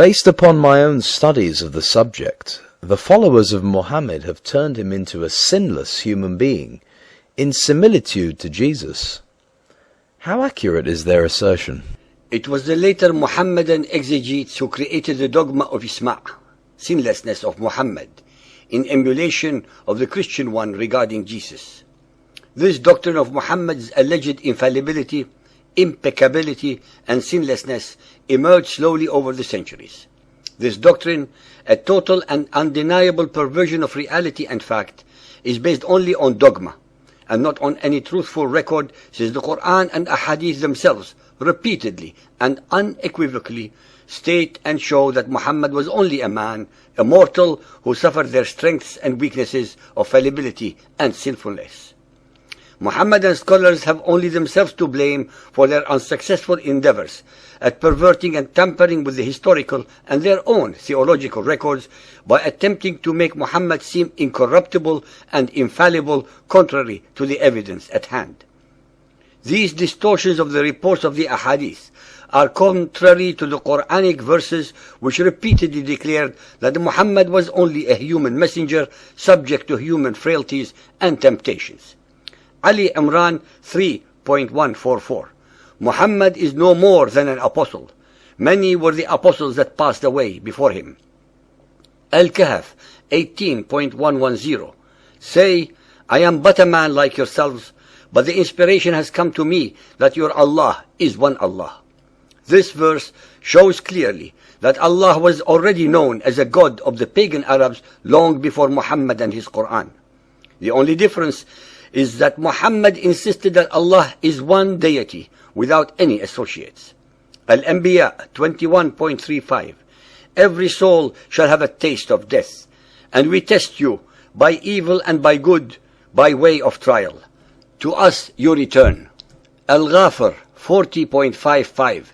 Based upon my own studies of the subject, the followers of Muhammad have turned him into a sinless human being, in similitude to Jesus. How accurate is their assertion? It was the later Muhammadan exegetes who created the dogma of Isma', sinlessness of Muhammad, in emulation of the Christian one regarding Jesus. This doctrine of Muhammad's alleged infallibility, impeccability, and sinlessness emerged slowly over the centuries. This doctrine, a total and undeniable perversion of reality and fact, is based only on dogma, and not on any truthful record, since the Quran and Ahadith themselves repeatedly and unequivocally state and show that Muhammad was only a man, a mortal, who suffered their strengths and weaknesses of fallibility and sinfulness. Muhammadan scholars have only themselves to blame for their unsuccessful endeavors at perverting and tampering with the historical and their own theological records by attempting to make Muhammad seem incorruptible and infallible, contrary to the evidence at hand. These distortions of the reports of the Ahadith are contrary to the Quranic verses which repeatedly declared that Muhammad was only a human messenger subject to human frailties and temptations. Ali Imran 3.144. Muhammad is no more than an apostle. Many were the apostles that passed away before him. Al-Kahf 18.110. Say, I am but a man like yourselves, but the inspiration has come to me that your Allah is one Allah. This verse shows clearly that Allah was already known as a God of the pagan Arabs long before Muhammad and his Quran. The only difference is that Muhammad insisted that Allah is one deity without any associates. Al-Anbiya 21.35. Every soul shall have a taste of death, and we test you by evil and by good, by way of trial. To us you return. Al-Ghafir 40.55.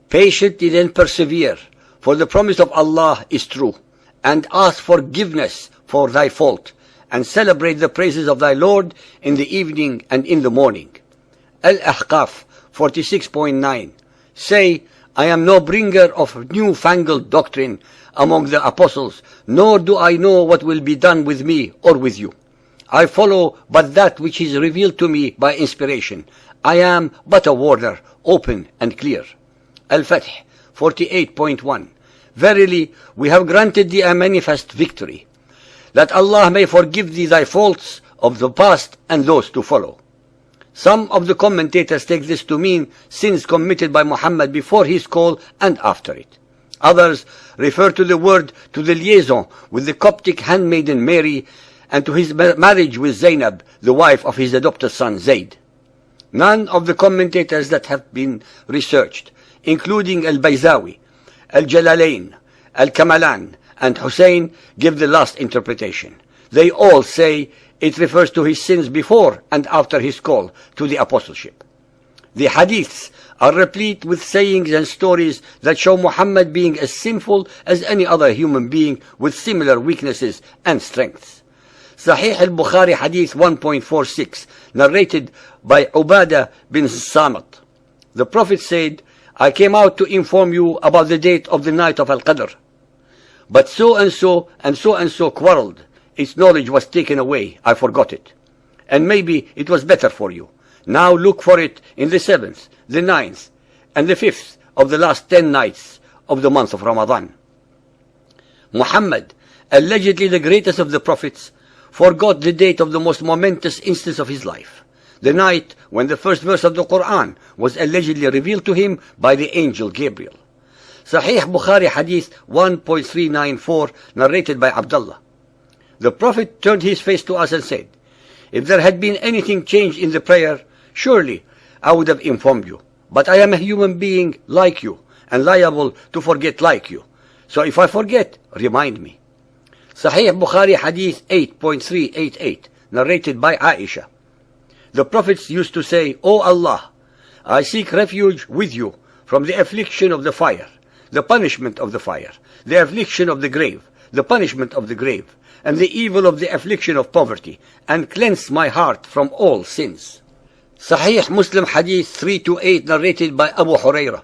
Patiently then persevere, for the promise of Allah is true, and ask forgiveness for thy fault, and celebrate the praises of thy Lord in the evening and in the morning. Al-Ahqaf 46.9. Say, I am no bringer of newfangled doctrine among the apostles, nor do I know what will be done with me or with you. I follow but that which is revealed to me by inspiration. I am but a warner, open and clear. Al-Fath 48.1. Verily, we have granted thee a manifest victory, that Allah may forgive thee thy faults of the past and those to follow. Some of the commentators take this to mean sins committed by Muhammad before his call and after it. Others refer to the word to the liaison with the Coptic handmaiden Mary and to his marriage with Zainab, the wife of his adopted son Zayd. None of the commentators that have been researched, including Al-Bayzawi, Al-Jalalain, Al-Kamalan, and Hussein, give the last interpretation. They all say it refers to his sins before and after his call to the apostleship. The hadiths are replete with sayings and stories that show Muhammad being as sinful as any other human being with similar weaknesses and strengths. Sahih al-Bukhari Hadith 1.46, narrated by Ubadah bin Samit. The Prophet said, I came out to inform you about the date of the night of Al-Qadr. But so and so quarreled. Its knowledge was taken away. I forgot it. And maybe it was better for you. Now look for it in the 7th, the 9th, and the 5th of the last 10 nights of the month of Ramadan. Muhammad, allegedly the greatest of the prophets, forgot the date of the most momentous instance of his life, the night when the first verse of the Quran was allegedly revealed to him by the angel Gabriel. Sahih Bukhari Hadith 1.394, narrated by Abdullah. The Prophet turned his face to us and said, if there had been anything changed in the prayer, surely I would have informed you. But I am a human being like you, and liable to forget like you. So if I forget, remind me. Sahih Bukhari Hadith 8.388, narrated by Aisha. The prophets used to say, O Allah, I seek refuge with you from the affliction of the fire, the punishment of the fire, the affliction of the grave, the punishment of the grave, and the evil of the affliction of poverty, and cleanse my heart from all sins. Sahih Muslim Hadith 328, narrated by Abu Hurairah.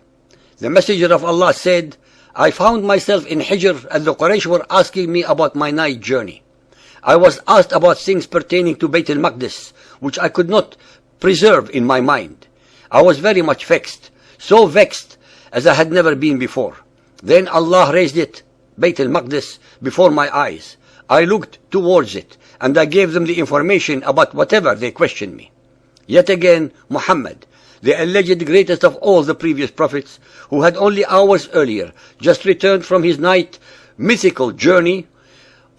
The Messenger of Allah said, I found myself in Hijr and the Quraysh were asking me about my night journey. I was asked about things pertaining to Bayt al-Maqdis, which I could not preserve in my mind. I was very much vexed, so vexed as I had never been before. Then Allah raised it, Bayt al-Maqdis, before my eyes. I looked towards it, and I gave them the information about whatever they questioned me. Yet again, Muhammad, the alleged greatest of all the previous prophets, who had only hours earlier just returned from his night mythical journey,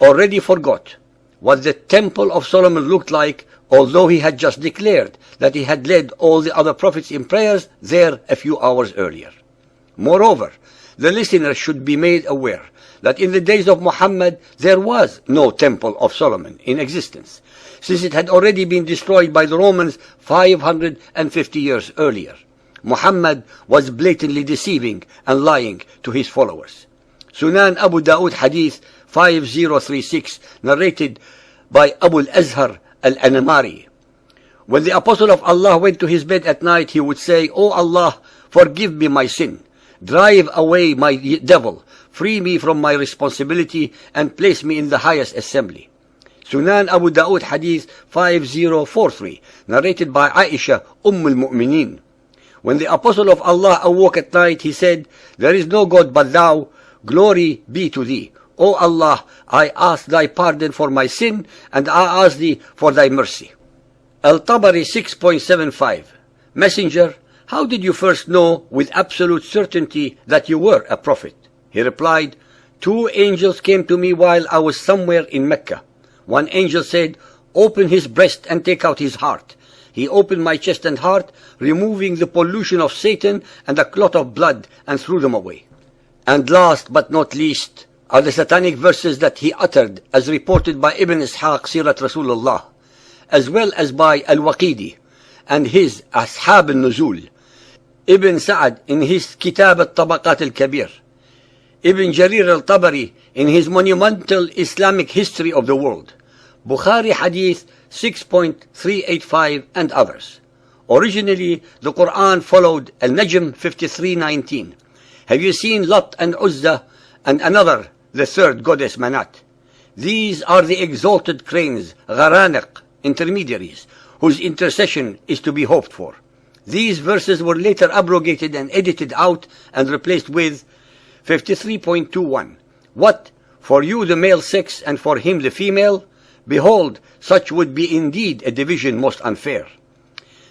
already forgot what the Temple of Solomon looked like, although he had just declared that he had led all the other prophets in prayers there a few hours earlier. Moreover, the listener should be made aware that in the days of Muhammad there was no Temple of Solomon in existence, since it had already been destroyed by the Romans 550 years earlier. Muhammad was blatantly deceiving and lying to his followers. Sunan Abu Dawood Hadith 5036, narrated by Abu al-Azhar al-Anamari. When the Apostle of Allah went to his bed at night, he would say, "O Allah, forgive me my sin. Drive away my devil. Free me from my responsibility and place me in the highest assembly." Sunan Abu Dawood Hadith 5043, narrated by Aisha al-Mu'mineen. When the Apostle of Allah awoke at night, he said, "There is no God but thou. Glory be to thee. O Allah, I ask thy pardon for my sin, and I ask thee for thy mercy." Al-Tabari 6.75, Messenger, how did you first know with absolute certainty that you were a prophet? He replied, 2 angels came to me while I was somewhere in Mecca. One angel said, "Open his breast and take out his heart." He opened my chest and heart, removing the pollution of Satan and a clot of blood, and threw them away. And last but not least are the satanic verses that he uttered, as reported by Ibn Ishaq Sirat Rasulullah, as well as by Al-Waqidi and his Ashab al-Nuzul, Ibn Sa'ad in his Kitab al-Tabaqat al-Kabir, Ibn Jarir al-Tabari in his monumental Islamic history of the world, Bukhari Hadith 6.385, and others. Originally, the Quran followed Al-Najm 53:19. Have you seen Lat and Uzza and another, the third goddess Manat? These are the exalted cranes, Gharaniq, intermediaries, whose intercession is to be hoped for. These verses were later abrogated and edited out and replaced with 53.21. What? For you the male sex and for him the female? Behold, such would be indeed a division most unfair.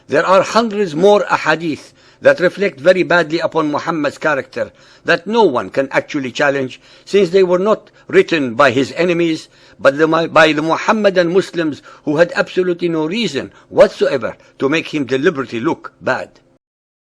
There are hundreds more ahadith that reflect very badly upon Muhammad's character that no one can actually challenge, since they were not written by his enemies, but by the Muhammadan Muslims who had absolutely no reason whatsoever to make him deliberately look bad.